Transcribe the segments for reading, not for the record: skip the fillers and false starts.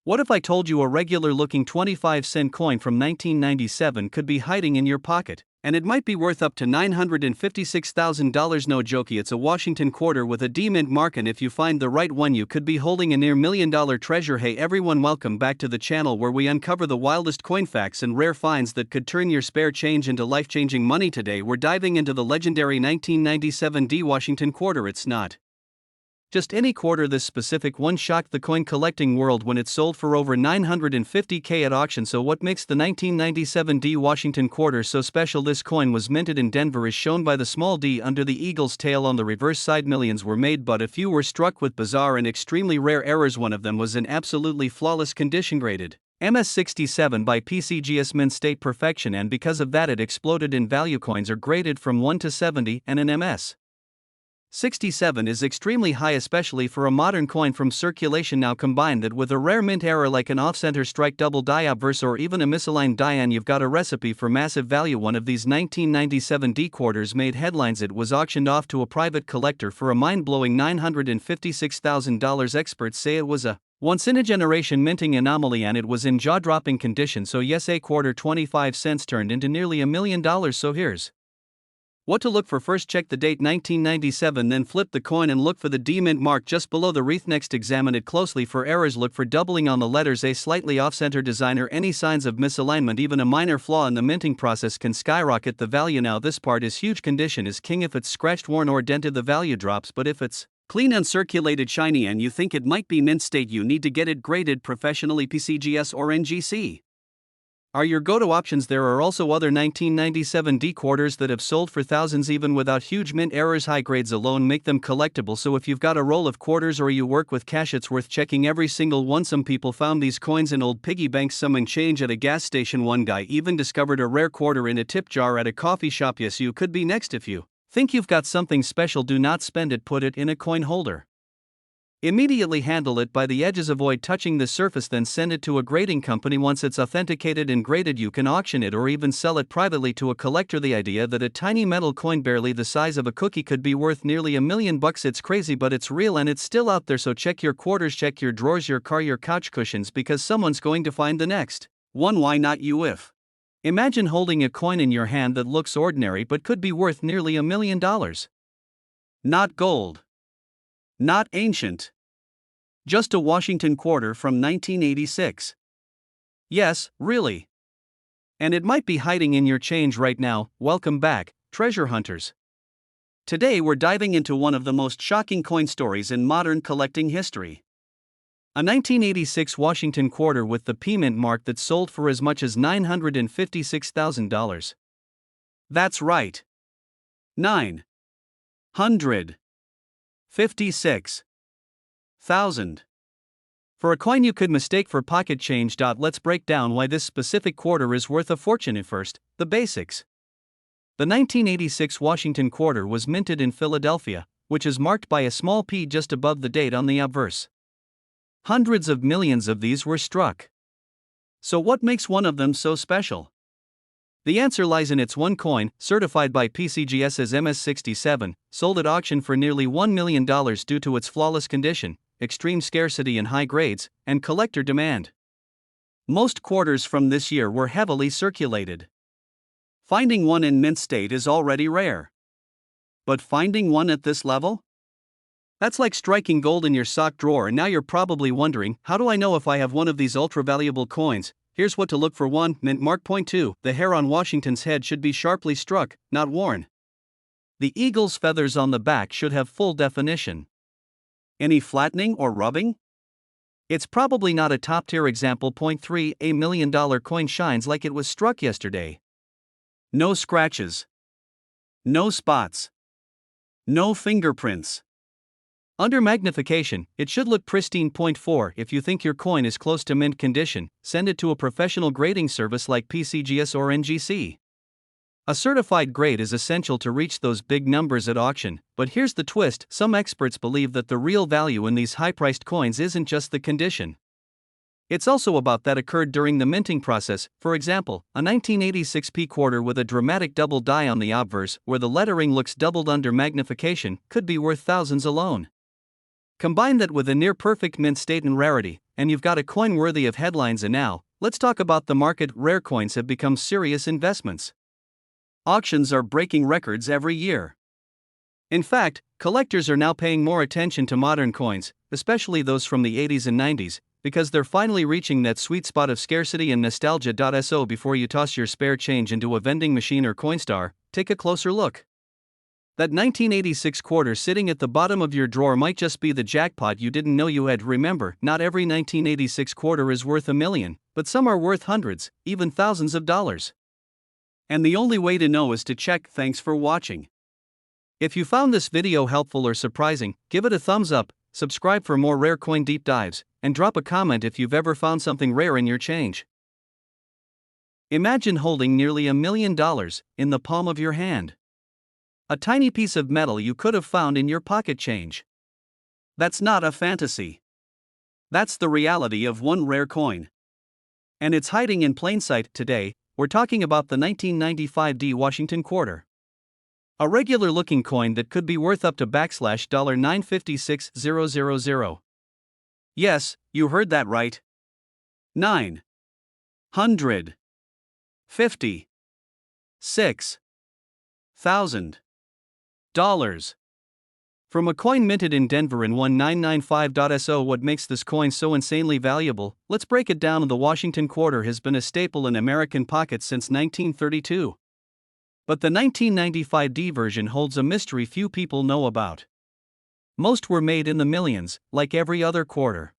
What if I told you a regular-looking 25-cent coin from 1997 could be hiding in your pocket, and it might be worth up to $956,000? No jokey, it's a Washington quarter with a D-mint mark, and if you find the right one you could be holding a near $1 million treasure. Hey everyone, welcome back to the channel where we uncover the wildest coin facts and rare finds that could turn your spare change into life-changing money. Today we're diving into the legendary 1997 D Washington quarter. It's not just any quarter. This specific one shocked the coin collecting world when it sold for over $950K at auction. So what makes the 1997 D Washington quarter so special? This coin was minted in Denver, as shown by the small D under the eagle's tail on the reverse side. Millions were made, but a few were struck with bizarre and extremely rare errors. One of them was in absolutely flawless condition, graded MS67 by PCGS, mint state perfection, and because of that it exploded in value. Coins are graded from 1 to 70, and an MS 67 is extremely high, especially for a modern coin from circulation. Now combine that with a rare mint error like an off-center strike, double die obverse, or even a misaligned die, and you've got a recipe for massive value. One of these 1997 D quarters made headlines. It was auctioned off to a private collector for a mind-blowing $956,000. Experts say it was a once-in-a-generation minting anomaly, and it was in jaw-dropping condition. So yes, a quarter 25 cents turned into nearly $1 million. So here's what to look for. First, check the date 1997, then flip the coin and look for the D mint mark just below the wreath. Next, examine it closely for errors. Look for doubling on the letters, a slightly off-center design, or any signs of misalignment. Even a minor flaw in the minting process can skyrocket the value. Now this part is huge. Condition is king. If it's scratched, worn, or dented, the value drops, but if it's clean, uncirculated, shiny, and you think it might be mint state, you need to get it graded professionally, PCGS or NGC are your go-to options. There are also other 1997 D quarters that have sold for thousands even without huge mint errors. High grades alone make them collectible, so if you've got a roll of quarters or you work with cash, it's worth checking every single one. Some people found these coins in old piggy banks, some in change at a gas station. One guy even discovered a rare quarter in a tip jar at a coffee shop. Yes, you could be next. If you think you've got something special, do not spend it, put it in a coin holder. Immediately handle it by the edges, avoid touching the surface, then send it to a grading company. Once it's authenticated and graded, you can auction it or even sell it privately to a collector. The idea that a tiny metal coin barely the size of a cookie could be worth nearly $1 million, it's crazy, but it's real and it's still out there. So check your quarters, check your drawers, your car, your couch cushions, because someone's going to find the next one. Why not you? Imagine holding a coin in your hand that looks ordinary but could be worth nearly $1 million. Not gold, not ancient, just a Washington quarter from 1986. Yes, really. And it might be hiding in your change right now. Welcome back, treasure hunters. Today we're diving into one of the most shocking coin stories in modern collecting history. A 1986 Washington quarter with the P mint mark that sold for as much as $956,000. That's right. $956,000. For a coin you could mistake for pocket change. Let's break down why this specific quarter is worth a fortune. First, the basics. The 1986 Washington quarter was minted in Philadelphia, which is marked by a small P just above the date on the obverse. Hundreds of millions of these were struck. So what makes one of them so special? The answer lies in its one coin, certified by PCGS as MS67, sold at auction for nearly $1 million due to its flawless condition, extreme scarcity and high grades, and collector demand. Most quarters from this year were heavily circulated. Finding one in mint state is already rare. But finding one at this level? That's like striking gold in your sock drawer. And now you're probably wondering, how do I know if I have one of these ultra-valuable coins? Here's what to look for. 1. Mint mark. Point 2. The hair on Washington's head should be sharply struck, not worn. The eagle's feathers on the back should have full definition. Any flattening or rubbing? It's probably not a top-tier example. Point 3. A $1 million coin shines like it was struck yesterday. No scratches. No spots. No fingerprints. Under magnification, it should look pristine. Point 4. If you think your coin is close to mint condition, send it to a professional grading service like PCGS or NGC. A certified grade is essential to reach those big numbers at auction, but here's the twist: some experts believe that the real value in these high-priced coins isn't just the condition. It's also about that occurred during the minting process. For example, a 1986 P quarter with a dramatic double die on the obverse, where the lettering looks doubled under magnification, could be worth thousands alone. Combine that with a near-perfect mint state and rarity, and you've got a coin worthy of headlines. And now, let's talk about the market. Rare coins have become serious investments. Auctions are breaking records every year. In fact, collectors are now paying more attention to modern coins, especially those from the 80s and 90s, because they're finally reaching that sweet spot of scarcity and nostalgia. So before you toss your spare change into a vending machine or Coinstar, take a closer look. That 1986 quarter sitting at the bottom of your drawer might just be the jackpot you didn't know you had. Remember, not every 1986 quarter is worth $1 million, but some are worth hundreds, even thousands of dollars. And the only way to know is to check. Thanks for watching. If you found this video helpful or surprising, give it a thumbs up, subscribe for more rare coin deep dives, and drop a comment if you've ever found something rare in your change. Imagine holding nearly $1 million in the palm of your hand. A tiny piece of metal you could have found in your pocket change. That's not a fantasy. That's the reality of one rare coin. And it's hiding in plain sight. Today, we're talking about the 1995 D Washington quarter. A regular looking coin that could be worth up to $956,000. Yes, you heard that right. $956,000. From a coin minted in Denver in 1995. What makes this coin so insanely valuable? Let's break it down. The Washington quarter has been a staple in American pockets since 1932. But the 1995 D version holds a mystery few people know about. Most were made in the millions, like every other quarter.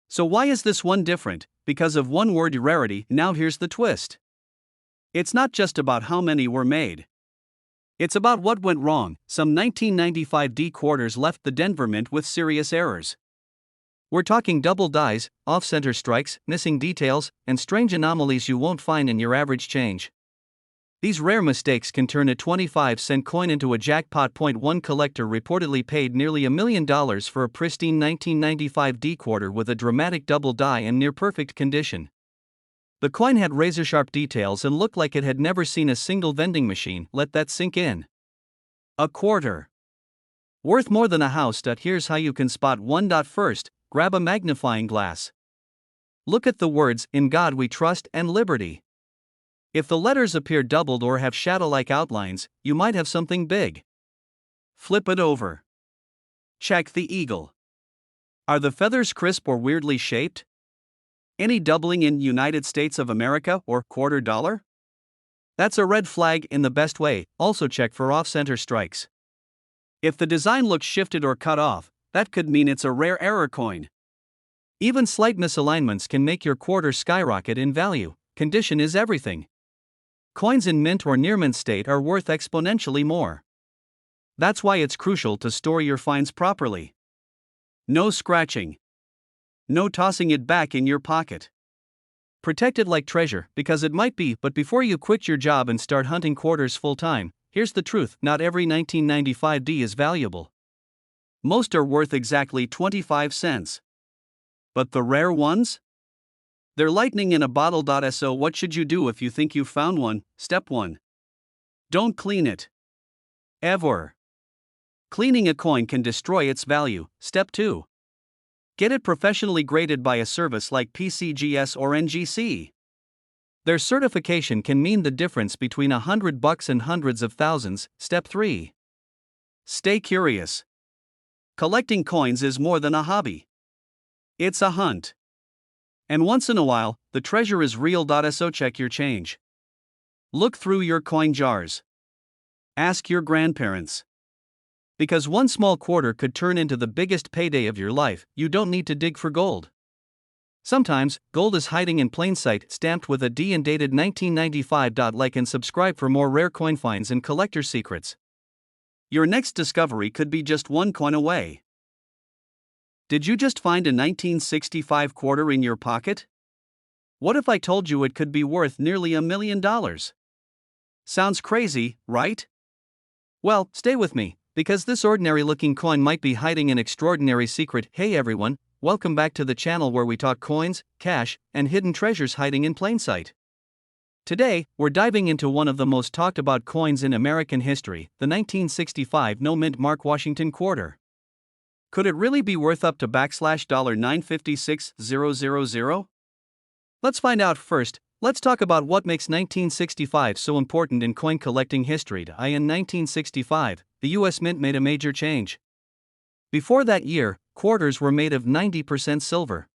So why is this one different? Because of one word: rarity. Now here's the twist. It's not just about how many were made. It's about what went wrong. Some 1995 D quarters left the Denver Mint with serious errors. We're talking double dies, off-center strikes, missing details, and strange anomalies you won't find in your average change. These rare mistakes can turn a 25-cent coin into a jackpot. One collector reportedly paid nearly $1 million for a pristine 1995 D quarter with a dramatic double die and near-perfect condition. The coin had razor-sharp details and looked like it had never seen a single vending machine. Let that sink in. A quarter. Worth more than a house. Here's how you can spot one. First, grab a magnifying glass. Look at the words, "In God We Trust" and "Liberty." If the letters appear doubled or have shadow-like outlines, you might have something big. Flip it over. Check the eagle. Are the feathers crisp or weirdly shaped? Any doubling in United States of America or quarter dollar? That's a red flag in the best way. Also check for off-center strikes. If the design looks shifted or cut off, that could mean it's a rare error coin. Even slight misalignments can make your quarter skyrocket in value. Condition is everything. Coins in mint or near mint state are worth exponentially more. That's why it's crucial to store your finds properly. No scratching. No tossing it back in your pocket. Protect it like treasure, because it might be. But before you quit your job and start hunting quarters full time, here's the truth: not every 1995 D is valuable. Most are worth exactly 25 cents. But the rare ones? They're lightning in a bottle. So what should you do if you think you've found one? Step 1. Don't clean it. Ever. Cleaning a coin can destroy its value. Step 2. Get it professionally graded by a service like PCGS or NGC. Their certification can mean the difference between $100 and hundreds of thousands. Step 3. Stay curious. Collecting coins is more than a hobby. It's a hunt. And once in a while, the treasure is real. So check your change. Look through your coin jars. Ask your grandparents. Because one small quarter could turn into the biggest payday of your life. You don't need to dig for gold. Sometimes, gold is hiding in plain sight, stamped with a D and dated 1995. Like and subscribe for more rare coin finds and collector secrets. Your next discovery could be just one coin away. Did you just find a 1965 quarter in your pocket? What if I told you it could be worth nearly $1 million? Sounds crazy, right? Well, stay with me, because this ordinary-looking coin might be hiding an extraordinary secret. Hey everyone, welcome back to the channel where we talk coins, cash, and hidden treasures hiding in plain sight. Today, we're diving into one of the most talked about coins in American history, the 1965 no-mint Mark Washington quarter. Could it really be worth up to $956,000? Let's find out first. Let's talk about what makes 1965 so important in coin collecting history. In 1965, the US Mint made a major change. Before that year, quarters were made of 90% silver.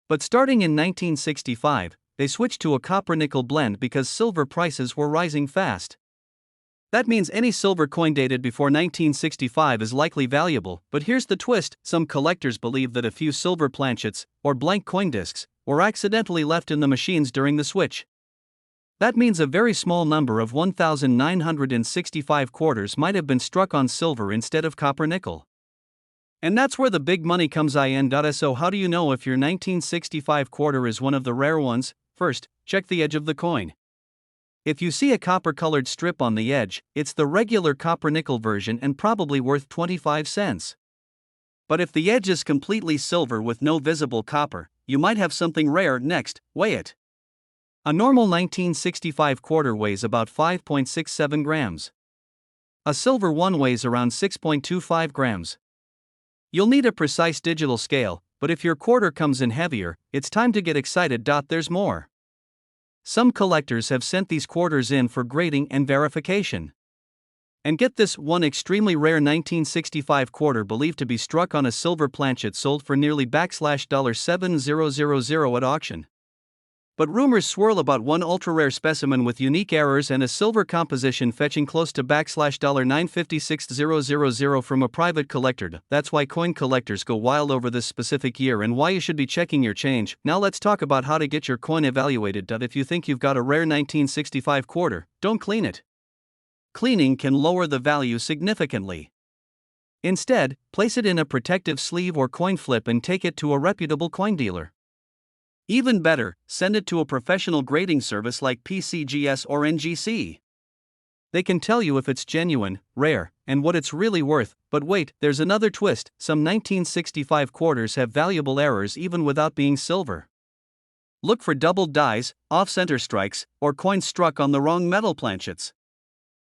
But starting in 1965, they switched to a copper-nickel blend because silver prices were rising fast. That means any silver coin dated before 1965 is likely valuable, but here's the twist: some collectors believe that a few silver planchets, or blank coin discs, were accidentally left in the machines during the switch. That means a very small number of 1,965 quarters might have been struck on silver instead of copper-nickel. And that's where the big money comes in. So how do you know if your 1965 quarter is one of the rare ones? First, check the edge of the coin. If you see a copper-colored strip on the edge, it's the regular copper-nickel version and probably worth 25 cents. But if the edge is completely silver with no visible copper, you might have something rare. Next, weigh it. A normal 1965 quarter weighs about 5.67 grams. A silver one weighs around 6.25 grams. You'll need a precise digital scale, but if your quarter comes in heavier, it's time to get excited. There's more. Some collectors have sent these quarters in for grading and verification. And get this, one extremely rare 1965 quarter believed to be struck on a silver planchet sold for nearly $7,000 at auction. But rumors swirl about one ultra-rare specimen with unique errors and a silver composition fetching close to $956,000 from a private collector. That's why coin collectors go wild over this specific year and why you should be checking your change. Now let's talk about how to get your coin evaluated. If you think you've got a rare 1965 quarter, don't clean it. Cleaning can lower the value significantly. Instead, place it in a protective sleeve or coin flip and take it to a reputable coin dealer. Even better, send it to a professional grading service like PCGS or NGC. They can tell you if it's genuine, rare, and what it's really worth. But wait, there's another twist: some 1965 quarters have valuable errors even without being silver. Look for doubled dies, off-center strikes, or coins struck on the wrong metal planchets.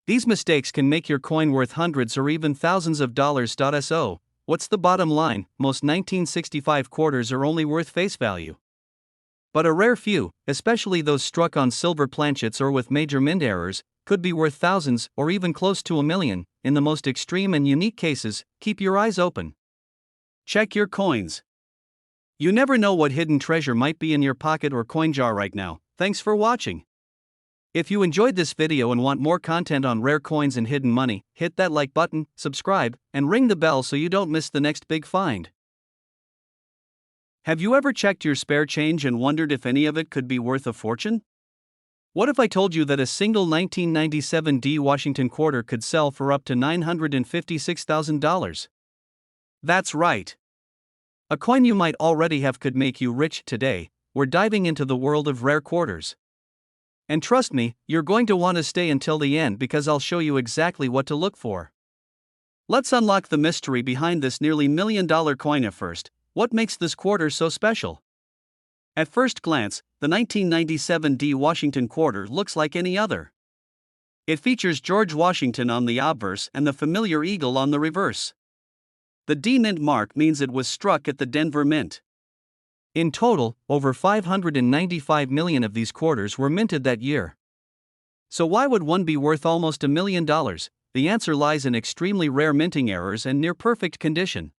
These mistakes can make your coin worth hundreds or even thousands of dollars. So, what's the bottom line? Most 1965 quarters are only worth face value. But a rare few, especially those struck on silver planchets or with major mint errors, could be worth thousands or even close to $1 million. In the most extreme and unique cases, keep your eyes open. Check your coins. You never know what hidden treasure might be in your pocket or coin jar right now. Thanks for watching. If you enjoyed this video and want more content on rare coins and hidden money, hit that like button, subscribe, and ring the bell so you don't miss the next big find. Have you ever checked your spare change and wondered if any of it could be worth a fortune? What if I told you that a single 1997 D Washington quarter could sell for up to $956,000? That's right. A coin you might already have could make you rich today. We're diving into the world of rare quarters. And trust me, you're going to want to stay until the end because I'll show you exactly what to look for. Let's unlock the mystery behind this nearly $1 million coin. At first, what makes this quarter so special? At first glance, the 1997 D Washington quarter looks like any other. It features George Washington on the obverse and the familiar eagle on the reverse. The D Mint mark means it was struck at the Denver Mint. In total, over 595 million of these quarters were minted that year. So why would one be worth almost $1 million? The answer lies in extremely rare minting errors and near-perfect condition.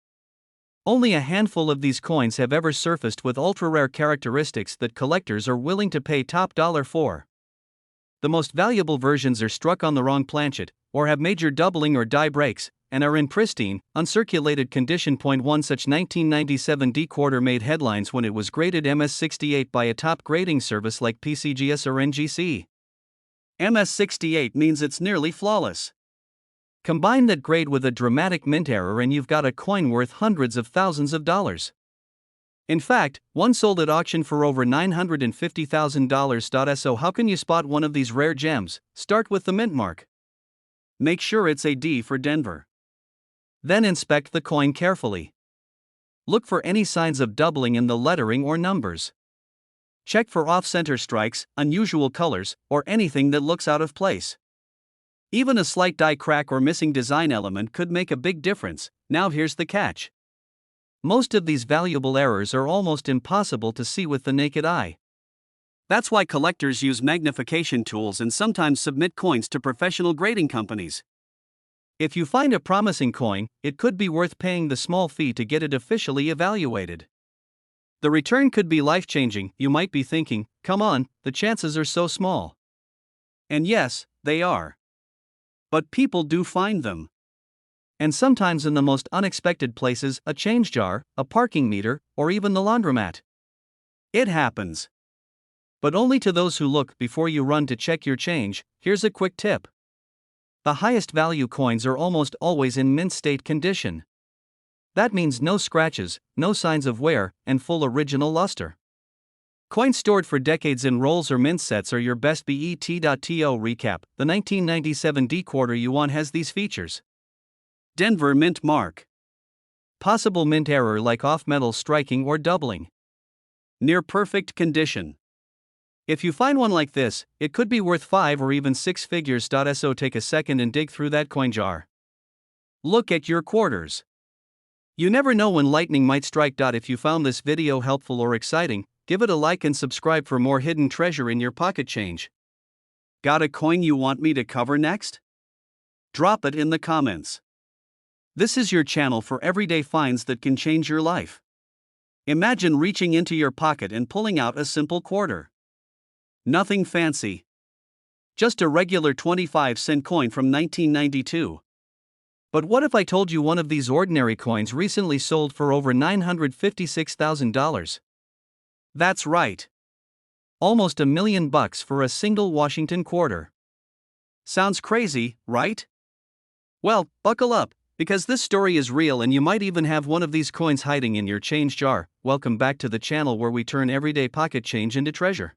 Only a handful of these coins have ever surfaced with ultra-rare characteristics that collectors are willing to pay top dollar for. The most valuable versions are struck on the wrong planchet, or have major doubling or die breaks, and are in pristine, uncirculated condition. One such 1997 D quarter made headlines when it was graded MS68 by a top grading service like PCGS or NGC. MS68 means it's nearly flawless. Combine that grade with a dramatic mint error and you've got a coin worth hundreds of thousands of dollars. In fact, one sold at auction for over $950,000. So how can you spot one of these rare gems? Start with the mint mark. Make sure it's a D for Denver. Then inspect the coin carefully. Look for any signs of doubling in the lettering or numbers. Check for off-center strikes, unusual colors, or anything that looks out of place. Even a slight die crack or missing design element could make a big difference. Now here's the catch. Most of these valuable errors are almost impossible to see with the naked eye. That's why collectors use magnification tools and sometimes submit coins to professional grading companies. If you find a promising coin, it could be worth paying the small fee to get it officially evaluated. The return could be life-changing. You might be thinking, come on, the chances are so small. And yes, they are. But people do find them. And sometimes in the most unexpected places: a change jar, a parking meter, or even the laundromat. It happens. But only to those who look. Before you run to check your change, here's a quick tip. The highest value coins are almost always in mint state condition. That means no scratches, no signs of wear, and full original luster. Coins stored for decades in rolls or mint sets are your best bet. To recap, the 1997 D quarter yuan has these features. Denver mint mark. Possible mint error like off-metal striking or doubling. Near perfect condition. If you find one like this, it could be worth 5 or even 6 figures. So take a second and dig through that coin jar. Look at your quarters. You never know when lightning might strike. If you found this video helpful or exciting, give it a like and subscribe for more hidden treasure in your pocket change. Got a coin you want me to cover next? Drop it in the comments. This is your channel for everyday finds that can change your life. Imagine reaching into your pocket and pulling out a simple quarter. Nothing fancy. Just a regular 25-cent coin from 1992. But what if I told you one of these ordinary coins recently sold for over $956,000? That's right. Almost $1 million for a single Washington quarter. Sounds crazy, right? Well, buckle up, because this story is real and you might even have one of these coins hiding in your change jar. Welcome back to the channel where we turn everyday pocket change into treasure.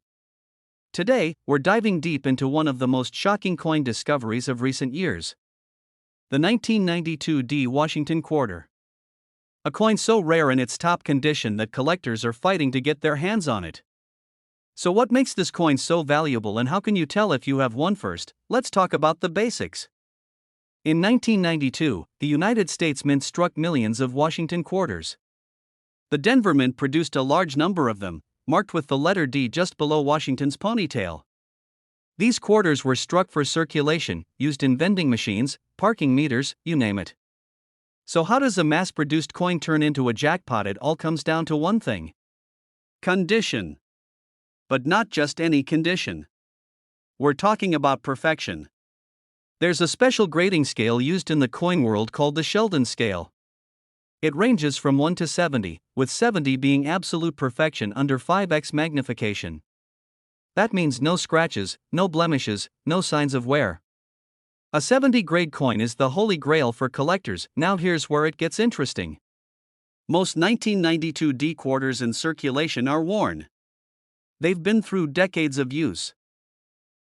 Today, we're diving deep into one of the most shocking coin discoveries of recent years. The 1992 D Washington quarter. A coin so rare in its top condition that collectors are fighting to get their hands on it. So what makes this coin so valuable and how can you tell if you have one? First, let's talk about the basics. In 1992, the United States Mint struck millions of Washington quarters. The Denver Mint produced a large number of them, marked with the letter D just below Washington's ponytail. These quarters were struck for circulation, used in vending machines, parking meters, you name it. So how does a mass-produced coin turn into a jackpot? It all comes down to one thing. Condition. But not just any condition. We're talking about perfection. There's a special grading scale used in the coin world called the Sheldon scale. It ranges from 1 to 70, with 70 being absolute perfection under 5x magnification. That means no scratches, no blemishes, no signs of wear. A 70 grade coin is the holy grail for collectors. Now here's where it gets interesting. Most 1992 D quarters in circulation are worn. They've been through decades of use.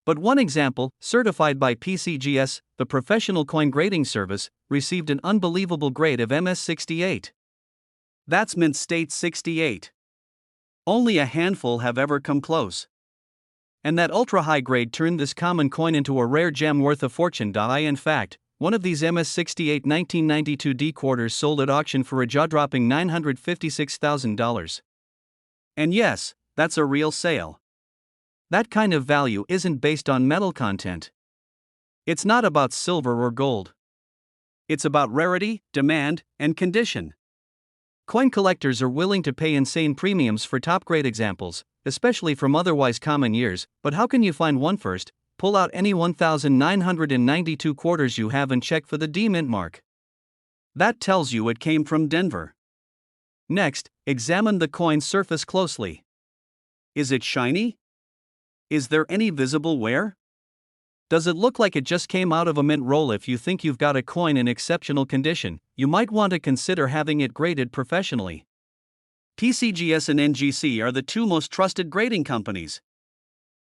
But one example, certified by PCGS, the professional coin grading service, received an unbelievable grade of MS68. That's mint state 68. Only a handful have ever come close. And that ultra-high grade turned this common coin into a rare gem worth a fortune. In fact, one of these MS68 1992 D quarters sold at auction for a jaw-dropping $956,000. And yes, that's a real sale. That kind of value isn't based on metal content. It's not about silver or gold. It's about rarity, demand, and condition. Coin collectors are willing to pay insane premiums for top-grade examples, especially from otherwise common years. But how can you find one? First, pull out any 1,992 quarters you have and check for the D mint mark. That tells you it came from Denver. Next, examine the coin's surface closely. Is it shiny? Is there any visible wear? Does it look like it just came out of a mint roll? If you think you've got a coin in exceptional condition, you might want to consider having it graded professionally. PCGS and NGC are the two most trusted grading companies.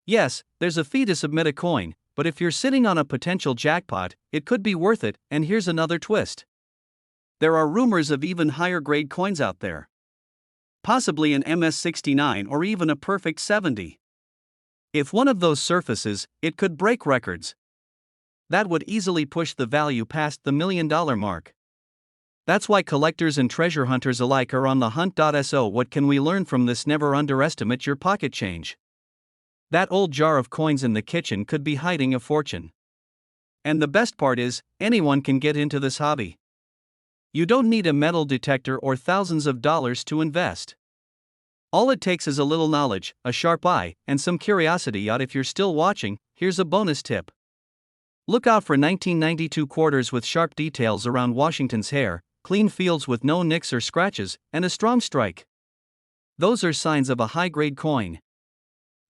Yes, there's a fee to submit a coin, but if you're sitting on a potential jackpot, it could be worth it. And here's another twist. There are rumors of even higher grade coins out there. Possibly an MS69 or even a perfect 70. If one of those surfaces, it could break records. That would easily push the value past the $1 million mark. That's why collectors and treasure hunters alike are on the hunt. So, what can we learn from this? Never underestimate your pocket change. That old jar of coins in the kitchen could be hiding a fortune. And the best part is, anyone can get into this hobby. You don't need a metal detector or thousands of dollars to invest. All it takes is a little knowledge, a sharp eye, and some curiosity. If you're still watching, here's a bonus tip. Look out for 1992 quarters with sharp details around Washington's hair, clean fields with no nicks or scratches, and a strong strike. Those are signs of a high-grade coin.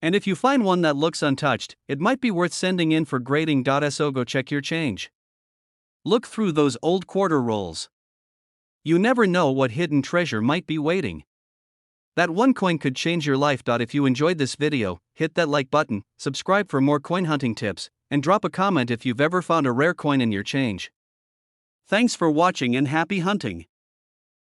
And if you find one that looks untouched, it might be worth sending in for grading. So go check your change. Look through those old quarter rolls. You never know what hidden treasure might be waiting. That one coin could change your life. If you enjoyed this video, hit that like button, subscribe for more coin hunting tips, and drop a comment if you've ever found a rare coin in your change. Thanks for watching and happy hunting.